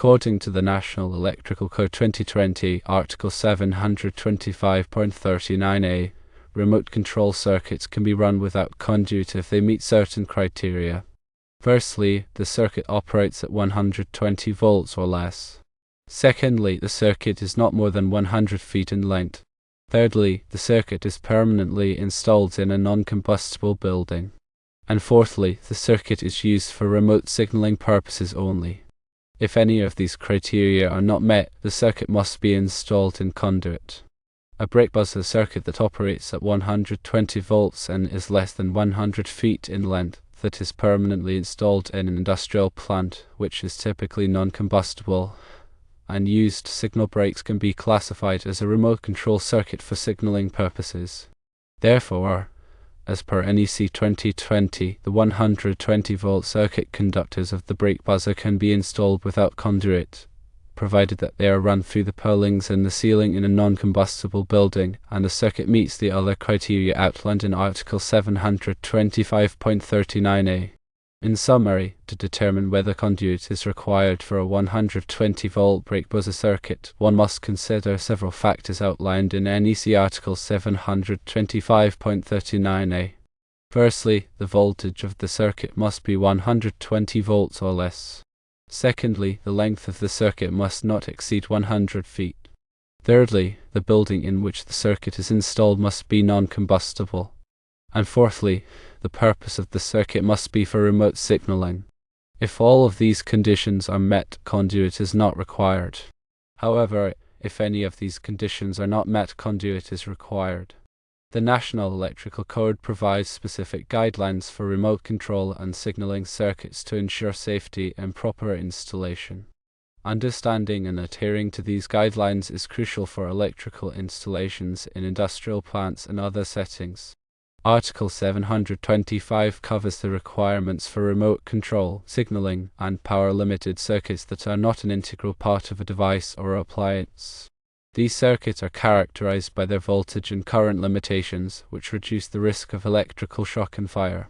According to the National Electrical Code 2020, Article 725.39a, remote control circuits can be run without conduit if they meet certain criteria. Firstly, the circuit operates at 120 volts or less. Secondly, the circuit is not more than 100 feet in length. Thirdly, the circuit is permanently installed in a non-combustible building. And fourthly, the circuit is used for remote signaling purposes only. If any of these criteria are not met, the circuit must be installed in conduit. A brake buzzer circuit that operates at 120 volts and is less than 100 feet in length, that is permanently installed in an industrial plant, which is typically non-combustible, and used signal brakes can be classified as a remote control circuit for signaling purposes. Therefore, as per NEC 2020, the 120-volt circuit conductors of the brake buzzer can be installed without conduit, provided that they are run through the purlins in the ceiling in a non-combustible building, and the circuit meets the other criteria outlined in Article 725.39a. In summary, to determine whether conduit is required for a 120-volt brake buzzer circuit, one must consider several factors outlined in NEC Article 725.39a. Firstly, the voltage of the circuit must be 120 volts or less. Secondly, the length of the circuit must not exceed 100 feet. Thirdly, the building in which the circuit is installed must be non-combustible. And fourthly, the purpose of the circuit must be for remote signaling. If all of these conditions are met, conduit is not required. However, if any of these conditions are not met, conduit is required. The National Electrical Code provides specific guidelines for remote control and signaling circuits to ensure safety and proper installation. Understanding and adhering to these guidelines is crucial for electrical installations in industrial plants and other settings. Article 725 covers the requirements for remote control, signaling, and power-limited circuits that are not an integral part of a device or appliance. These circuits are characterized by their voltage and current limitations, which reduce the risk of electrical shock and fire.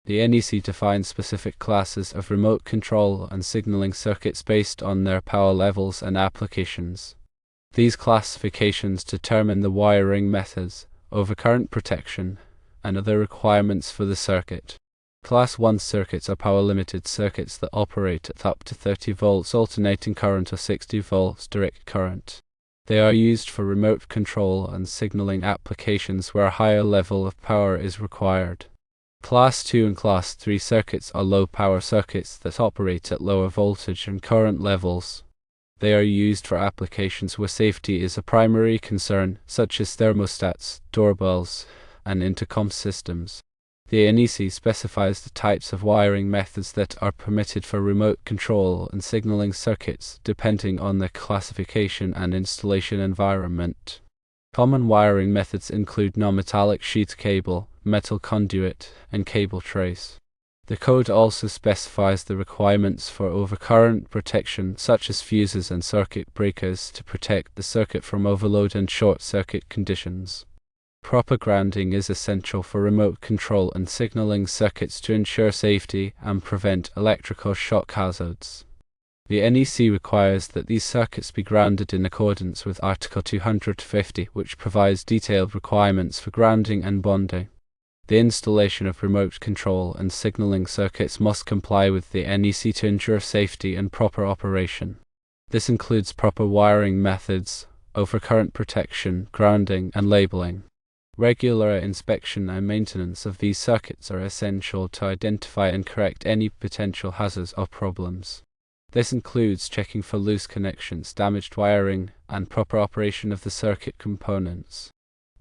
The NEC defines specific classes of remote control and signaling circuits based on their power levels and applications. These classifications determine the wiring methods, overcurrent protection, and other requirements for the circuit. Class 1 circuits are power-limited circuits that operate at up to 30 volts alternating current or 60 volts direct current. They are used for remote control and signaling applications where a higher level of power is required. Class 2 and Class 3 circuits are low-power circuits that operate at lower voltage and current levels. They are used for applications where safety is a primary concern, such as thermostats, doorbells, and intercom systems. The NEC specifies the types of wiring methods that are permitted for remote control and signaling circuits, depending on their classification and installation environment. Common wiring methods include non-metallic sheet cable, metal conduit, and cable trace. The code also specifies the requirements for overcurrent protection, such as fuses and circuit breakers, to protect the circuit from overload and short-circuit conditions. Proper grounding is essential for remote control and signaling circuits to ensure safety and prevent electrical shock hazards. The NEC requires that these circuits be grounded in accordance with Article 250, which provides detailed requirements for grounding and bonding. The installation of remote control and signaling circuits must comply with the NEC to ensure safety and proper operation. This includes proper wiring methods, overcurrent protection, grounding, and labeling. Regular inspection and maintenance of these circuits are essential to identify and correct any potential hazards or problems. This includes checking for loose connections, damaged wiring, and proper operation of the circuit components.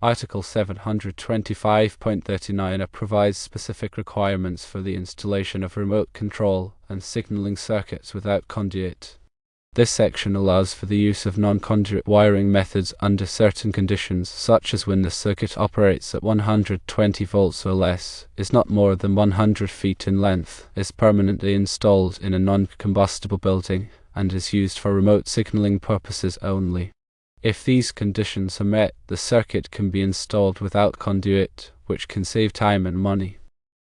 Article 725.39 provides specific requirements for the installation of remote control and signaling circuits without conduit. This section allows for the use of non-conduit wiring methods under certain conditions, such as when the circuit operates at 120 volts or less, is not more than 100 feet in length, is permanently installed in a non-combustible building, and is used for remote signaling purposes only. If these conditions are met, the circuit can be installed without conduit, which can save time and money.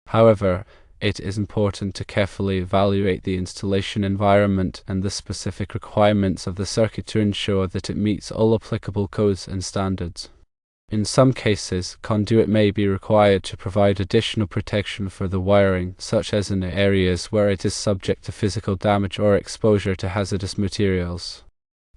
However, It is important to carefully evaluate the installation environment and the specific requirements of the circuit to ensure that it meets all applicable codes and standards. In some cases, conduit may be required to provide additional protection for the wiring, such as in areas where it is subject to physical damage or exposure to hazardous materials.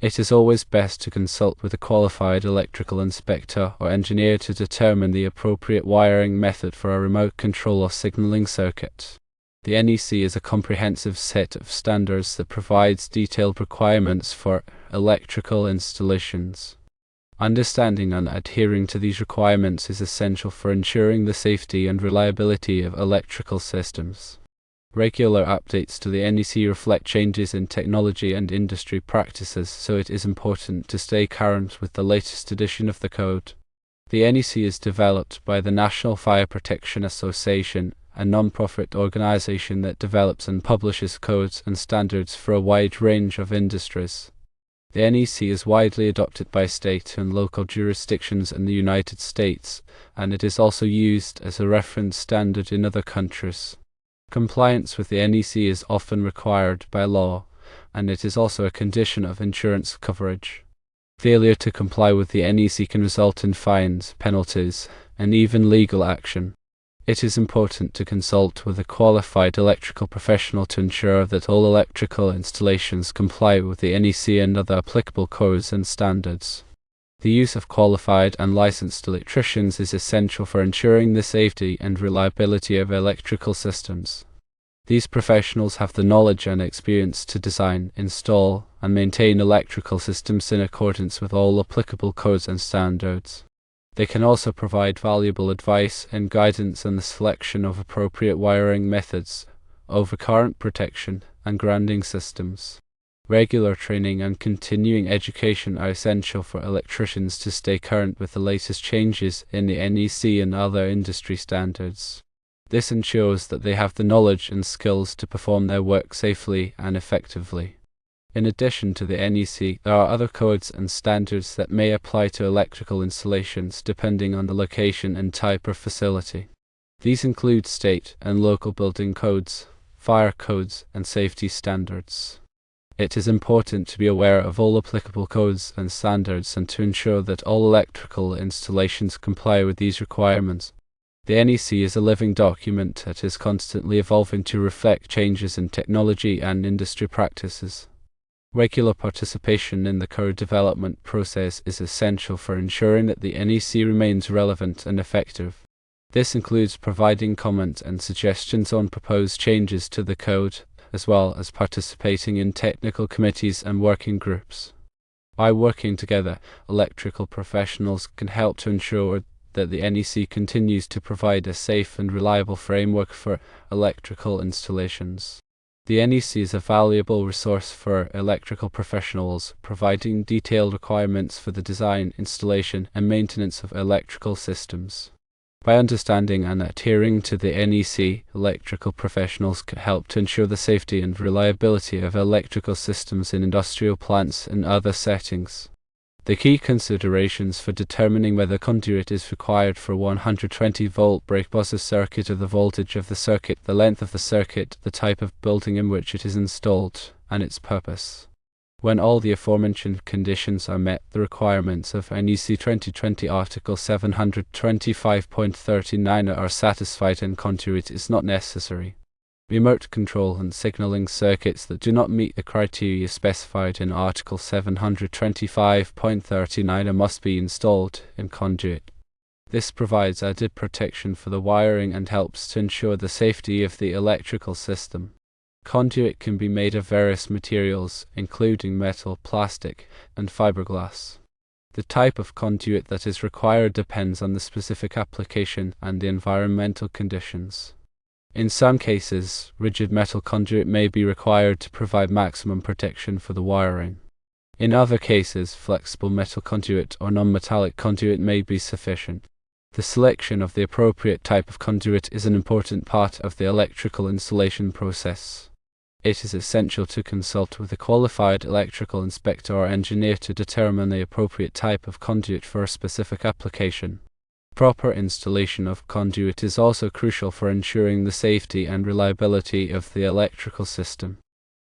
It is always best to consult with a qualified electrical inspector or engineer to determine the appropriate wiring method for a remote control or signaling circuit. The NEC is a comprehensive set of standards that provides detailed requirements for electrical installations. Understanding and adhering to these requirements is essential for ensuring the safety and reliability of electrical systems. Regular updates to the NEC reflect changes in technology and industry practices, so it is important to stay current with the latest edition of the code. The NEC is developed by the National Fire Protection Association, a non-profit organization that develops and publishes codes and standards for a wide range of industries. The NEC is widely adopted by state and local jurisdictions in the United States, and it is also used as a reference standard in other countries. Compliance with the NEC is often required by law, and it is also a condition of insurance coverage. Failure to comply with the NEC can result in fines, penalties, and even legal action. It is important to consult with a qualified electrical professional to ensure that all electrical installations comply with the NEC and other applicable codes and standards. The use of qualified and licensed electricians is essential for ensuring the safety and reliability of electrical systems. These professionals have the knowledge and experience to design, install, and maintain electrical systems in accordance with all applicable codes and standards. They can also provide valuable advice and guidance in the selection of appropriate wiring methods, overcurrent protection, and grounding systems. Regular training and continuing education are essential for electricians to stay current with the latest changes in the NEC and other industry standards. This ensures that they have the knowledge and skills to perform their work safely and effectively. In addition to the NEC, there are other codes and standards that may apply to electrical installations depending on the location and type of facility. These include state and local building codes, fire codes, and safety standards. It is important to be aware of all applicable codes and standards and to ensure that all electrical installations comply with these requirements. The NEC is a living document that is constantly evolving to reflect changes in technology and industry practices. Regular participation in the code development process is essential for ensuring that the NEC remains relevant and effective. This includes providing comments and suggestions on proposed changes to the code, as well as participating in technical committees and working groups. By working together, electrical professionals can help to ensure that the NEC continues to provide a safe and reliable framework for electrical installations. The NEC is a valuable resource for electrical professionals, providing detailed requirements for the design, installation, and maintenance of electrical systems. By understanding and adhering to the NEC, electrical professionals can help to ensure the safety and reliability of electrical systems in industrial plants and other settings. The key considerations for determining whether conduit is required for a 120-volt break-buzzer circuit are the voltage of the circuit, the length of the circuit, the type of building in which it is installed, and its purpose. When all the aforementioned conditions are met, the requirements of NEC 2020 Article 725.39 are satisfied and conduit is not necessary. Remote control and signaling circuits that do not meet the criteria specified in Article 725.39 must be installed in conduit. This provides added protection for the wiring and helps to ensure the safety of the electrical system. Conduit can be made of various materials, including metal, plastic, and fiberglass. The type of conduit that is required depends on the specific application and the environmental conditions. In some cases, rigid metal conduit may be required to provide maximum protection for the wiring. In other cases, flexible metal conduit or non-metallic conduit may be sufficient. The selection of the appropriate type of conduit is an important part of the electrical installation process. It is essential to consult with a qualified electrical inspector or engineer to determine the appropriate type of conduit for a specific application. Proper installation of conduit is also crucial for ensuring the safety and reliability of the electrical system.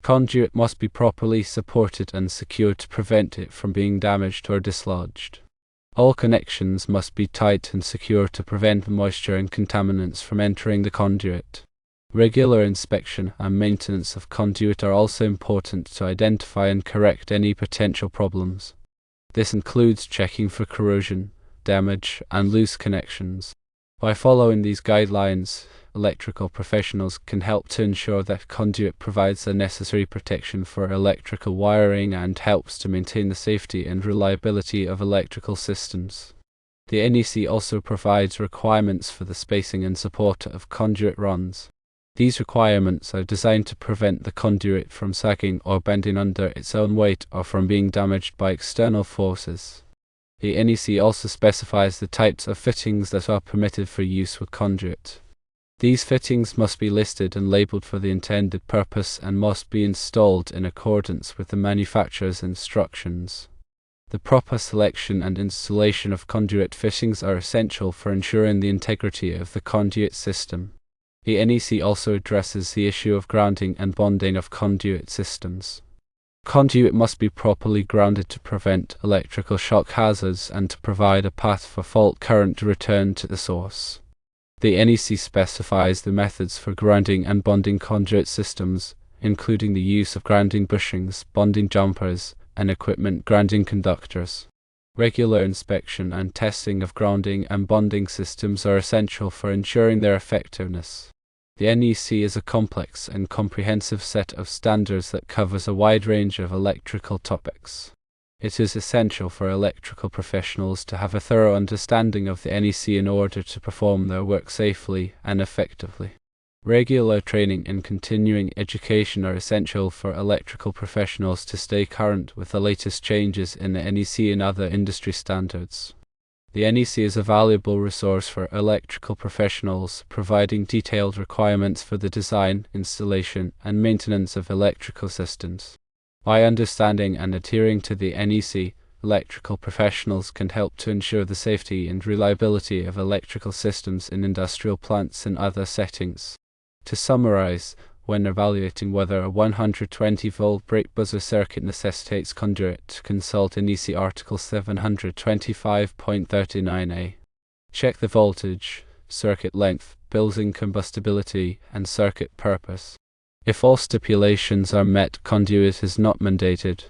Conduit must be properly supported and secured to prevent it from being damaged or dislodged. All connections must be tight and secure to prevent moisture and contaminants from entering the conduit. Regular inspection and maintenance of conduit are also important to identify and correct any potential problems. This includes checking for corrosion, damage, and loose connections. By following these guidelines, electrical professionals can help to ensure that conduit provides the necessary protection for electrical wiring and helps to maintain the safety and reliability of electrical systems. The NEC also provides requirements for the spacing and support of conduit runs. These requirements are designed to prevent the conduit from sagging or bending under its own weight or from being damaged by external forces. The NEC also specifies the types of fittings that are permitted for use with conduit. These fittings must be listed and labeled for the intended purpose and must be installed in accordance with the manufacturer's instructions. The proper selection and installation of conduit fittings are essential for ensuring the integrity of the conduit system. The NEC also addresses the issue of grounding and bonding of conduit systems. Conduit must be properly grounded to prevent electrical shock hazards and to provide a path for fault current to return to the source. The NEC specifies the methods for grounding and bonding conduit systems, including the use of grounding bushings, bonding jumpers, and equipment grounding conductors. Regular inspection and testing of grounding and bonding systems are essential for ensuring their effectiveness. The NEC is a complex and comprehensive set of standards that covers a wide range of electrical topics. It is essential for electrical professionals to have a thorough understanding of the NEC in order to perform their work safely and effectively. Regular training and continuing education are essential for electrical professionals to stay current with the latest changes in the NEC and other industry standards. The NEC is a valuable resource for electrical professionals, providing detailed requirements for the design, installation, and maintenance of electrical systems. By understanding and adhering to the NEC, electrical professionals can help to ensure the safety and reliability of electrical systems in industrial plants and other settings. To summarize, when evaluating whether a 120-volt brake buzzer circuit necessitates conduit, consult NEC Article 725.39a. Check the voltage, circuit length, building combustibility, and circuit purpose. If all stipulations are met, conduit is not mandated.